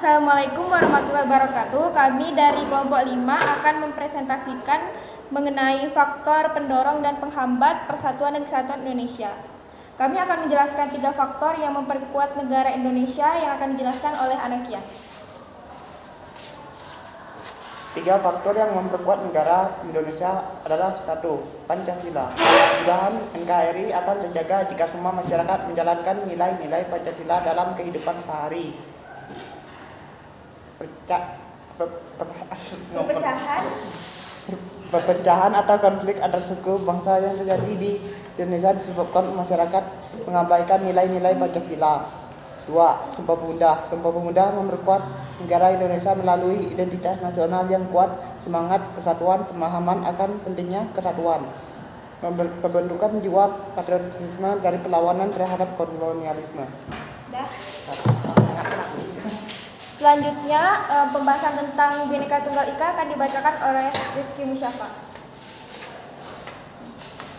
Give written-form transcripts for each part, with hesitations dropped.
Assalamualaikum warahmatullahi wabarakatuh. Kami dari kelompok 5 akan mempresentasikan mengenai faktor pendorong dan penghambat persatuan dan kesatuan Indonesia. Kami akan menjelaskan 3 faktor yang memperkuat negara Indonesia yang akan dijelaskan oleh Anakia. 3 faktor yang memperkuat negara Indonesia adalah 1. Pancasila. Mudah-mudahan NKRI akan terjaga jika semua masyarakat menjalankan nilai-nilai Pancasila dalam kehidupan sehari. Perpecahan atau konflik antar suku bangsa yang terjadi di Indonesia disebabkan masyarakat mengabaikan nilai-nilai Pancasila. 2. Sumpah Pemuda. Sumpah Pemuda memperkuat negara Indonesia melalui identitas nasional yang kuat, semangat persatuan, pemahaman akan pentingnya kesatuan, pembentukan jiwa patriotisme dari perlawanan terhadap kolonialisme. Selanjutnya, pembahasan tentang Bhinneka Tunggal Ika akan dibacakan oleh Rifki Musyafa.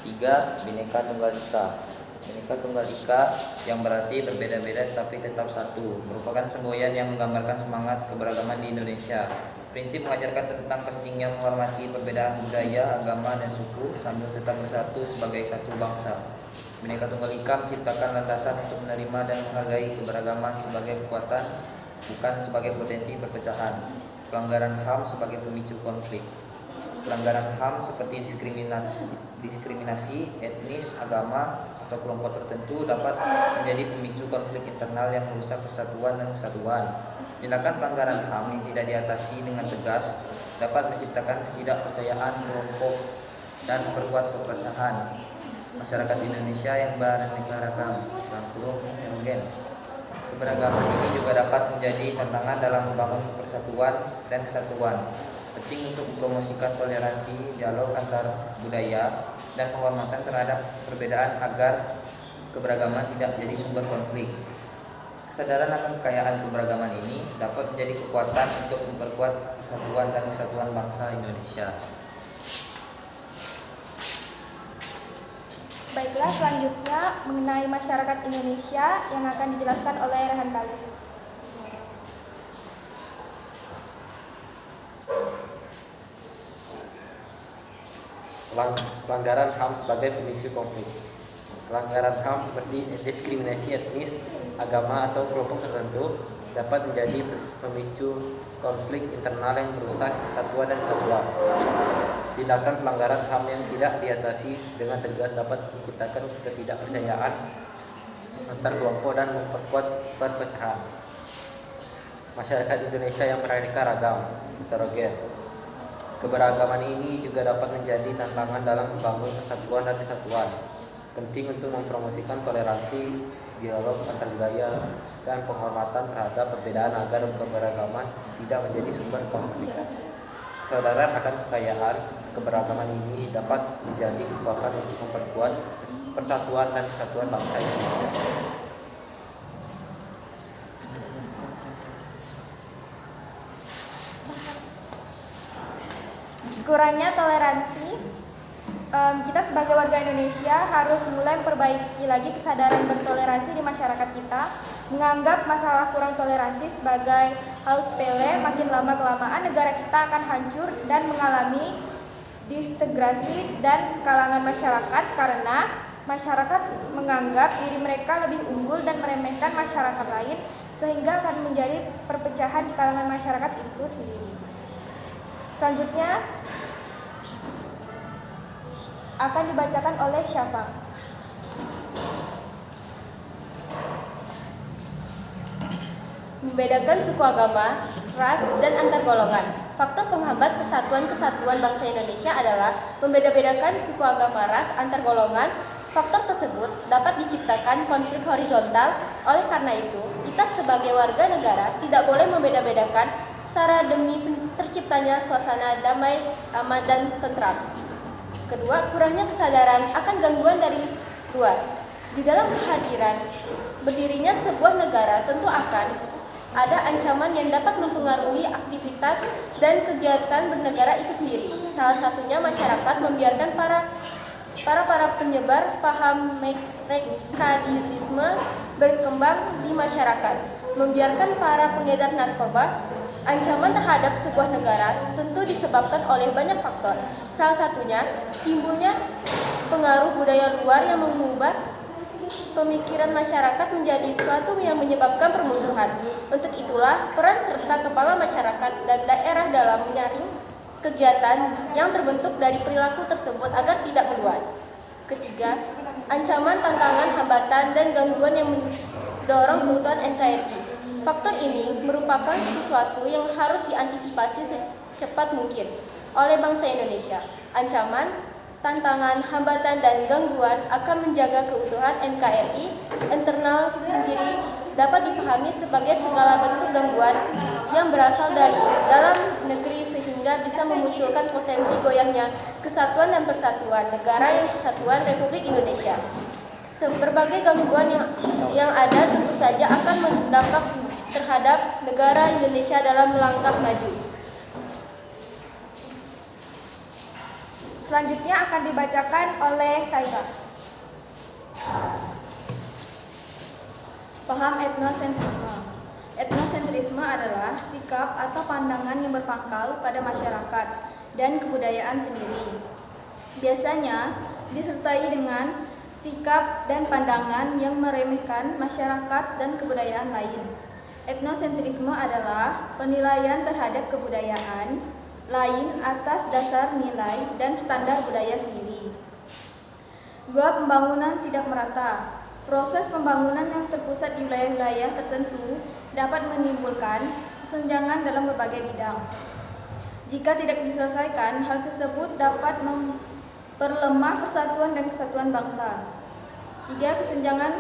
3. Bhinneka Tunggal Ika. Bhinneka Tunggal Ika yang berarti berbeda-beda tapi tetap satu, merupakan semboyan yang menggambarkan semangat keberagaman di Indonesia. Prinsip mengajarkan tentang pentingnya menghormati perbedaan budaya, agama, dan suku sambil tetap bersatu sebagai satu bangsa. Bhinneka Tunggal Ika menciptakan landasan untuk menerima dan menghargai keberagaman sebagai kekuatan, bukan sebagai potensi perpecahan. Pelanggaran HAM sebagai pemicu konflik. Pelanggaran HAM seperti diskriminasi etnis, agama, atau kelompok tertentu dapat menjadi pemicu konflik internal yang merusak persatuan dan kesatuan. Tindakan pelanggaran HAM yang tidak diatasi dengan tegas dapat menciptakan ketidakpercayaan kelompok dan memperkuat perpecahan. Masyarakat Indonesia yang beraneka ragam, heterogen. Keberagaman ini juga dapat menjadi tantangan dalam membangun persatuan dan kesatuan. Penting untuk mempromosikan toleransi, dialog antar budaya, dan penghormatan terhadap perbedaan agar keberagaman tidak menjadi sumber konflik. Kesadaran akan kekayaan keberagaman ini dapat menjadi kekuatan untuk memperkuat persatuan dan kesatuan bangsa Indonesia. Baiklah, selanjutnya mengenai masyarakat Indonesia yang akan dijelaskan oleh Rehan Kalis. Pelanggaran HAM sebagai pemicu konflik. Pelanggaran HAM seperti diskriminasi etnis, agama, atau kelompok tertentu dapat menjadi pemicu konflik internal yang merusak kesatuan dan kesatuan. Tindakan pelanggaran HAM yang tidak diatasi dengan tegas dapat menciptakan ketidakpercayaan antar kelompok dan memperkuat perpecahan. Masyarakat Indonesia yang beraneka ragam, heterogen. Keberagaman ini juga dapat menjadi tantangan dalam membangun persatuan dan kesatuan. Penting untuk mempromosikan toleransi, dialog antar budaya, dan penghormatan terhadap perbedaan agar keberagaman tidak menjadi sumber konflik. Kesadaran akan kekayaan keberagaman ini dapat menjadi kekuatan untuk memperkuat persatuan dan kesatuan bangsa Indonesia. Kurangnya toleransi, kita sebagai warga Indonesia harus mulai memperbaiki lagi kesadaran bertoleransi di masyarakat kita, menganggap masalah kurang toleransi sebagai hal sepele. Makin lama kelamaan negara kita akan hancur dan mengalami disintegrasi dan kalangan masyarakat karena masyarakat menganggap diri mereka lebih unggul dan meremehkan masyarakat lain, sehingga akan menjadi perpecahan di kalangan masyarakat itu sendiri. Selanjutnya akan dibacakan oleh Syafaq. Membedakan suku, agama, ras, dan antar golongan. Faktor penghambat kesatuan bangsa Indonesia adalah membeda-bedakan suku, agama, ras, antar golongan. Faktor tersebut dapat diciptakan konflik horizontal. Oleh karena itu, kita sebagai warga negara tidak boleh membeda-bedakan secara demi terciptanya suasana damai, aman, dan tentram. Kedua, kurangnya kesadaran akan gangguan dari luar. Di dalam kehadiran berdirinya sebuah negara tentu akan ada ancaman yang dapat mempengaruhi aktivitas dan kegiatan bernegara itu sendiri. Salah satunya masyarakat membiarkan para penyebar paham radikalisme berkembang di masyarakat. membiarkan para pengedar narkoba. Ancaman terhadap sebuah negara tentu disebabkan oleh banyak faktor. Salah satunya, timbulnya pengaruh budaya luar yang mengubah pemikiran masyarakat menjadi suatu yang menyebabkan permusuhan. Untuk itulah, peran serta kepala masyarakat dan daerah dalam menyaring kegiatan yang terbentuk dari perilaku tersebut agar tidak meluas. Ketiga, ancaman, tantangan, hambatan, dan gangguan yang mendorong keutuhan NKRI. Faktor ini merupakan sesuatu yang harus diantisipasi secepat mungkin oleh bangsa Indonesia. Ancaman, tantangan, hambatan, dan gangguan akan menjaga keutuhan NKRI internal sendiri dapat dipahami sebagai segala bentuk gangguan yang berasal dari dalam negeri sehingga bisa memunculkan potensi goyahnya kesatuan dan persatuan negara yang kesatuan Republik Indonesia. Berbagai gangguan yang ada tentu saja akan berdampak terhadap negara Indonesia dalam melangkah maju. Selanjutnya akan dibacakan oleh Saira. Paham etnosentrisme. Etnosentrisme adalah sikap atau pandangan yang berpangkal pada masyarakat dan kebudayaan sendiri. Biasanya disertai dengan sikap dan pandangan yang meremehkan masyarakat dan kebudayaan lain. Etnosentrisme adalah penilaian terhadap kebudayaan lain atas dasar nilai dan standar budaya sendiri. 2. Pembangunan tidak merata. Proses pembangunan yang terpusat di wilayah-wilayah tertentu dapat menimbulkan kesenjangan dalam berbagai bidang. Jika tidak diselesaikan, hal tersebut dapat memperlemah persatuan dan kesatuan bangsa. 3. Kesenjangan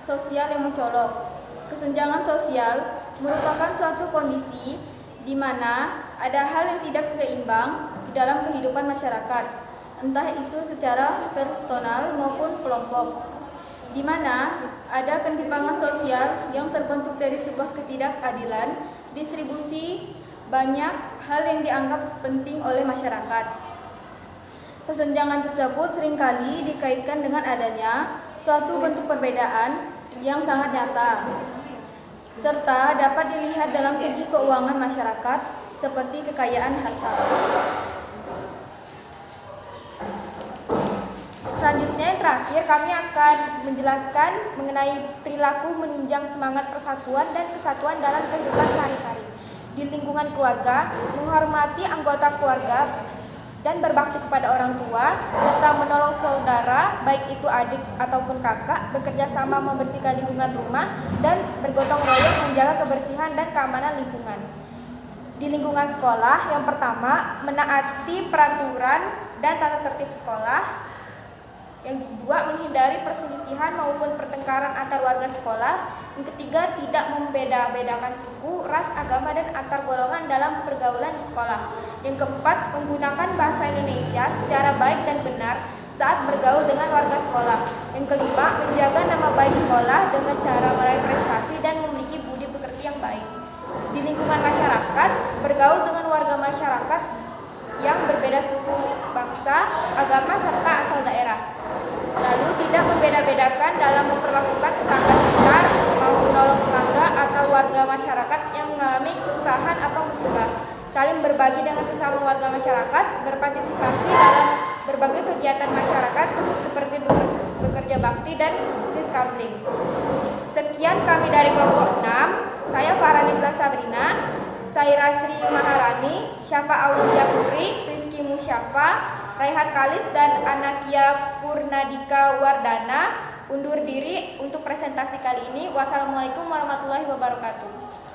sosial yang mencolok. Kesenjangan sosial merupakan suatu kondisi di mana ada hal yang tidak seimbang di dalam kehidupan masyarakat, entah itu secara personal maupun kelompok, di mana ada ketimpangan sosial yang terbentuk dari sebuah ketidakadilan distribusi banyak hal yang dianggap penting oleh masyarakat. Kesenjangan tersebut seringkali dikaitkan dengan adanya suatu bentuk perbedaan yang sangat nyata, serta dapat dilihat dalam segi keuangan masyarakat seperti kekayaan harta. Selanjutnya yang terakhir kami akan menjelaskan mengenai perilaku menunjang semangat persatuan dan kesatuan dalam kehidupan sehari-hari. Di lingkungan keluarga, menghormati anggota keluarga dan berbakti kepada orang tua, serta menolong saudara, baik itu adik ataupun kakak, bekerja sama membersihkan lingkungan rumah, dan bergotong royong menjaga kebersihan dan keamanan lingkungan. Di lingkungan sekolah, yang pertama, menaati peraturan dan tata tertib sekolah. Yang kedua, menghindari perselisihan maupun pertengkaran antar warga sekolah. Yang ketiga, tidak membeda-bedakan suku, ras, agama, dan antar golongan dalam pergaulan di sekolah. Yang keempat, menggunakan bahasa Indonesia secara baik dan benar saat bergaul dengan warga sekolah. Yang kelima, menjaga nama baik sekolah dengan cara meraih prestasi dan memiliki budi pekerti yang baik. Di lingkungan masyarakat, bergaul dengan warga masyarakat yang berbeda suku, bangsa, agama, serta asal daerah. Lalu tidak membeda-bedakan dalam memperlakukan tetangga sekitar, mau menolong tetangga atau warga masyarakat yang mengalami kesusahan atau musibah. Saling berbagi dengan sesama warga masyarakat, berpartisipasi dalam berbagai kegiatan masyarakat seperti bekerja bakti dan siskambling. Sekian kami dari kelompok 6. Saya Farani Bulan Sabrina, Saira Sri Maharani, Syafa Aulia Putri, Rizky Musyafa, Raihan Kalis, dan Anakia Purnadika Wardana undur diri untuk presentasi kali ini. Wassalamualaikum warahmatullahi wabarakatuh.